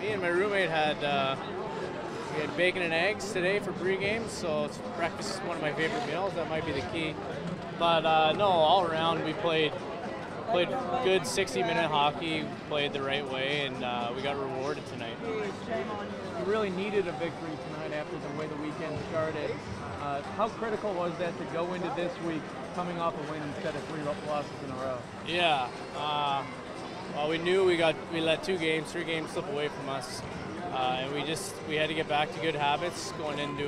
Me and my roommate had we had bacon and eggs today for pregame, so breakfast is one of my favorite meals. That might be the key. But no, all around we played good 60-minute hockey, played the right way, and we got rewarded tonight. You really needed a victory tonight after the way the weekend started. How critical was that to go into this week coming off a win instead of 3 losses in a row? Yeah. Well, we knew we let 3 games slip away from us, and we had to get back to good habits going into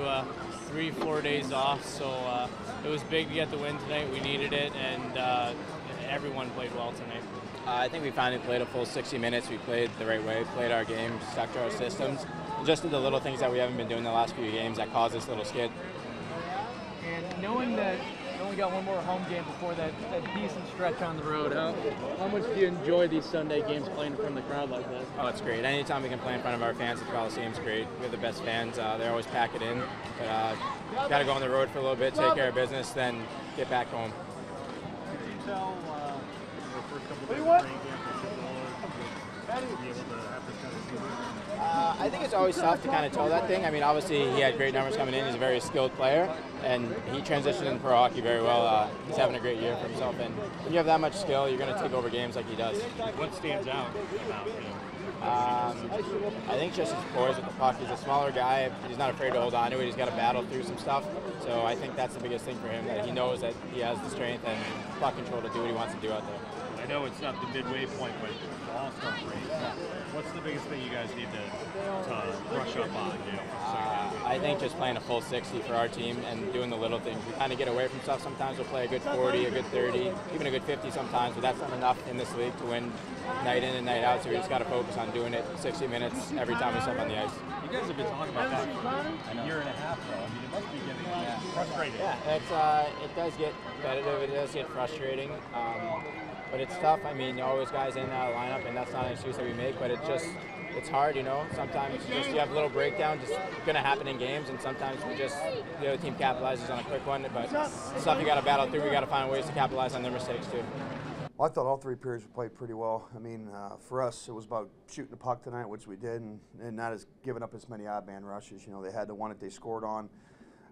3-4 days off. So it was big to get the win tonight. We needed it, and everyone played well tonight. I think we finally played a full 60 minutes. We played the right way, played our game, stuck to our systems. Just did the little things that we haven't been doing the last few games that caused this little skid. And knowing that you only got one more home game before that decent stretch on the road, how much do you enjoy these Sunday games playing in front of the crowd like that? Oh, it's great. Anytime we can play in front of our fans at the Coliseum's great. We have the best fans. They always pack it in. But got to go on the road for a little bit, take care of business, then get back home. Could you tell the first couple of days of training camp for Cazzola to be able to have this kind of season? I think it's always tough to kind of tell that thing. I mean, obviously he had great numbers coming in. He's a very skilled player, and he transitioned in pro hockey very well. He's having a great year for himself, and when you have that much skill, you're going to take over games like he does. What stands out about him? I think just his poise with the puck. He's a smaller guy. He's not afraid to hold on to it. He's got to battle through some stuff. So I think that's the biggest thing for him, that he knows that he has the strength and puck control to do what he wants to do out there. I know it's not the midway point, but the All-Star break. What's the biggest thing you guys need to brush up on? I think just playing a full 60 for our team and doing the little things. We kind of get away from stuff. Sometimes we'll play a good 40, a good 30, even a good 50 sometimes, but that's not enough in this league to win night in and night out. So we just got to focus on doing it 60 minutes every time we step on the ice. You guys have been talking about that for a year and a half, though. I mean, it must be getting frustrating. Yeah, it does get competitive. It does get frustrating. But it's tough. I mean, always guys in and out of the lineup, and that's not an excuse that we make, but it's hard, you know. Sometimes you have a little breakdown, just going to happen in games, and sometimes the other team capitalizes on a quick one, but stuff you got to battle through. We got to find ways to capitalize on their mistakes too. Well, I thought all 3 periods we played pretty well. I mean, for us, it was about shooting the puck tonight, which we did, and not as giving up as many odd man rushes. You know, they had the one that they scored on.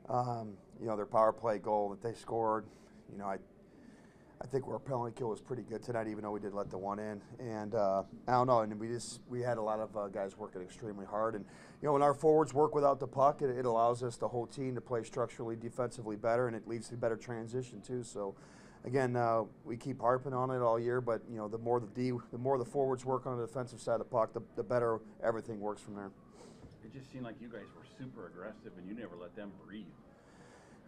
You know, their power play goal that they scored. You know, I think our penalty kill was pretty good tonight, even though we did let the one in. And I don't know, and we had a lot of guys working extremely hard. And you know, when our forwards work without the puck, it allows us, the whole team, to play structurally, defensively better, and it leads to better transition too. So, again, we keep harping on it all year, but you know, the more the forwards work on the defensive side of the puck, the better everything works from there. It just seemed like you guys were super aggressive, and you never let them breathe.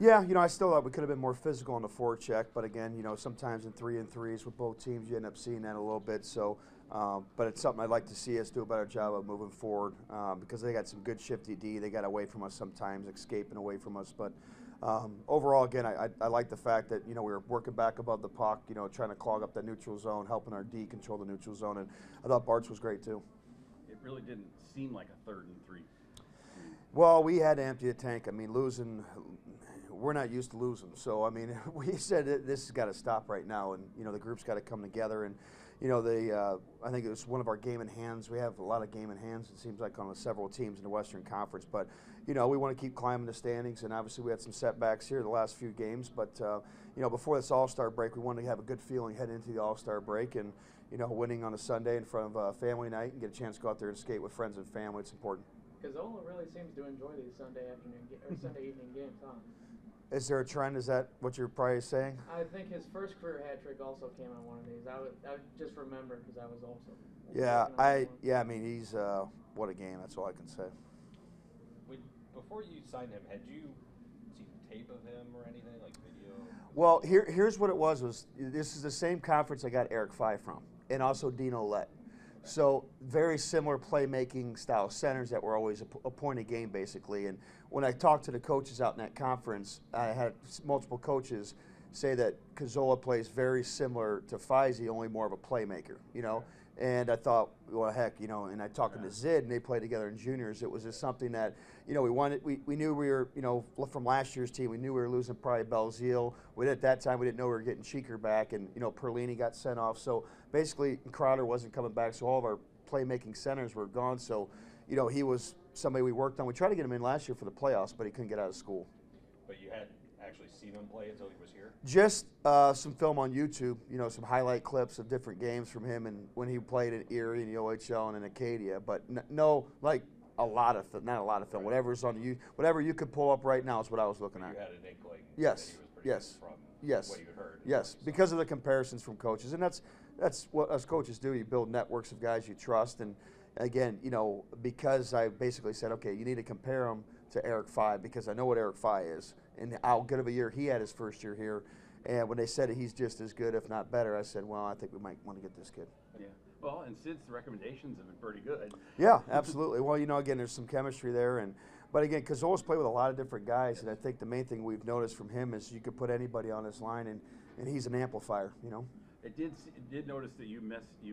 Yeah, you know, I still thought we could have been more physical on the forecheck, but again, you know, sometimes in 3-on-3s with both teams, you end up seeing that a little bit. So, but it's something I'd like to see us do a better job of moving forward, because they got some good shifty D. They got away from us sometimes, escaping away from us. But overall, again, I like the fact that, you know, we were working back above the puck, you know, trying to clog up that neutral zone, helping our D control the neutral zone, and I thought Bart's was great too. It really didn't seem like a 3rd and 3. Well, we had to empty the tank. I mean, we're not used to losing. So, I mean, we said this has got to stop right now, and, you know, the group's got to come together. And, you know, I think it was one of our game in hands. We have a lot of game in hands, it seems like, on several teams in the Western Conference. But, you know, we want to keep climbing the standings, and obviously we had some setbacks here the last few games. But, you know, before this All-Star break, we wanted to have a good feeling heading into the All-Star break, and, you know, winning on a Sunday in front of family night and get a chance to go out there and skate with friends and family. It's important. Cazzola really seems to enjoy these Sunday evening games, huh? Is there a trend? Is that what you're probably saying? I think his first career hat trick also came on one of these. I just remember because I was also. I mean, he's what a game. That's all I can say. Before you signed him, had you seen tape of him or anything, like video? Well, here's what it was. This is the same conference I got Eric Fye from, and also Dino Lett. So very similar playmaking style centers that were always a point of game, basically. And when I talked to the coaches out in that conference, I had multiple coaches say that Cazzola plays very similar to Fizey, only more of a playmaker, you know. And I thought, well, heck, you know, and I talked to Zid, and they played together in juniors. It was just something that, you know, we knew we were, you know, from last year's team, we knew we were losing probably Belzile. At that time, we didn't know we were getting Cheeker back, and, you know, Perlini got sent off. So basically, Crowder wasn't coming back, so all of our playmaking centers were gone. So, you know, he was somebody we worked on. We tried to get him in last year for the playoffs, but he couldn't get out of school. But you hadn't actually seen him play until he was here? Just some film on YouTube, you know, some highlight clips of different games from him and when he played in Erie and the OHL and in Acadia. But no, like not a lot of film. Whatever's on whatever you could pull up right now is what I was looking at. You had an inkling Yes, that he was pretty yes, good from yes, what you heard. yes. So. Because of the comparisons from coaches, and that's what us coaches do. You build networks of guys you trust, and again, you know, because I basically said, okay, you need to compare him to Eric Fye because I know what Eric Fye is and how good of a year he had his first year here. And when they said he's just as good, if not better, I said, well, I think we might want to get this kid. Yeah. Well, and Sid's recommendations have been pretty good. Yeah, absolutely. Well, you know, again, there's some chemistry there, but again, Cazzola's played with a lot of different guys, and I think the main thing we've noticed from him is you could put anybody on this line, and he's an amplifier. You know. It did notice that you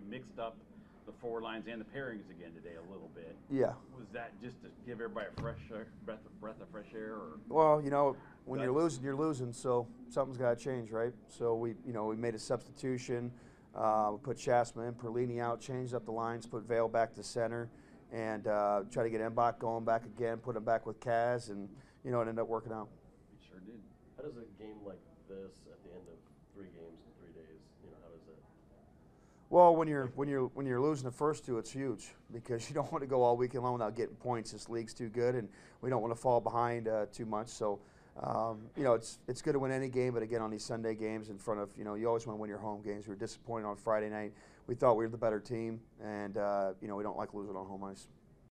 mixed up the forward lines and the pairings again today a little bit. Yeah. Was that just to give everybody a fresh breath of fresh air, or? Well, you know, when you're losing, you're losing. So something's got to change, right? So we made a substitution. We put Shasma in, Perlini out, changed up the lines, put Vale back to center, and try to get Mbach going back again, put him back with Kaz, and you know, it ended up working out. It sure did. How does a game like this at the end of 3 games in 3 days, you know, how does that? Well, when you're losing the first 2, it's huge because you don't want to go all weekend long without getting points. This league's too good, and we don't want to fall behind too much. So, you know, it's good to win any game, but again, on these Sunday games in front of, you know, you always want to win your home games. We were disappointed on Friday night. We thought we were the better team, and you know, we don't like losing on home ice.